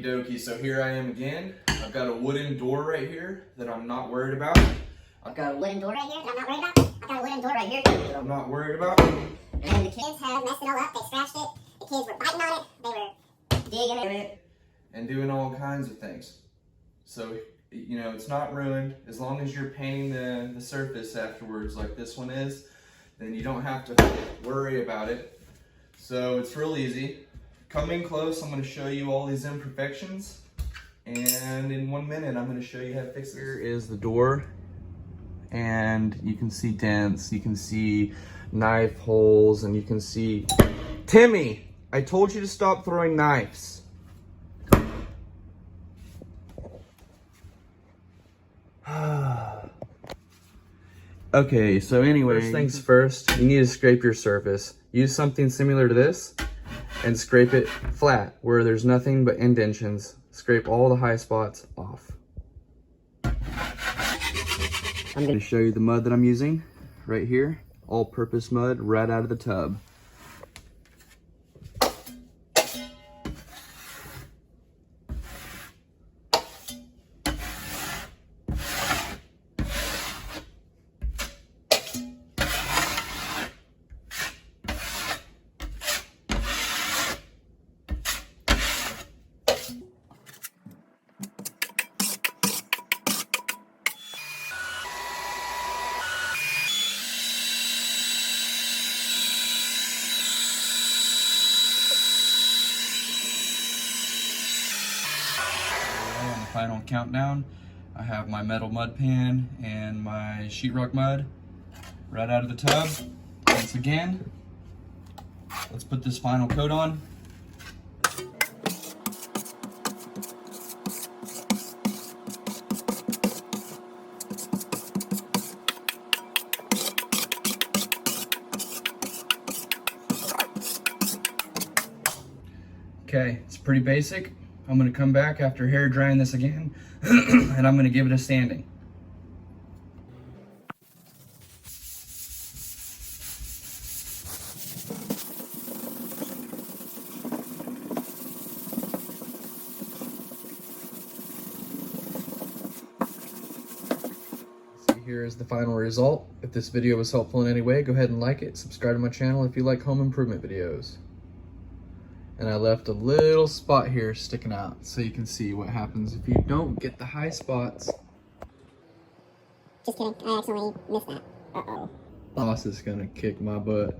dokie, so here I am again. I've got a wooden door right here that I'm not worried about. I've got a wooden door right here that I'm not worried about. I've got a wooden door right here that I'm not worried about. And the kids have messed it all up. They scratched it. The kids were biting on it. They were digging it. And doing all kinds of things. So, you know, it's not ruined. As long as you're painting the surface afterwards like this one is, then you don't have to worry about it. So it's real easy. Come in close, I'm gonna show you all these imperfections. And in 1 minute, I'm gonna show you how to fix it. Here is the door. And you can see dents, you can see knife holes, and you can see... Timmy, I told you to stop throwing knives. Okay, so anyway, first things first, you need to scrape your surface. Use something similar to this and scrape it flat where there's nothing but indentions. Scrape all the high spots off. I'm going to show you the mud that I'm using right here. All-purpose mud right out of the tub. On the final countdown, I have my metal mud pan and my sheetrock mud right out of the tub. Once again, let's put this final coat on. Okay, it's pretty basic. I'm gonna come back after hair drying this again, and I'm gonna give it a sanding. See, here is the final result. If this video was helpful in any way, go ahead and like it. Subscribe to my channel if you like home improvement videos. And I left a little spot here sticking out so you can see what happens if you don't get the high spots. Just kidding, I accidentally missed that. Uh-oh. Boss is gonna kick my butt.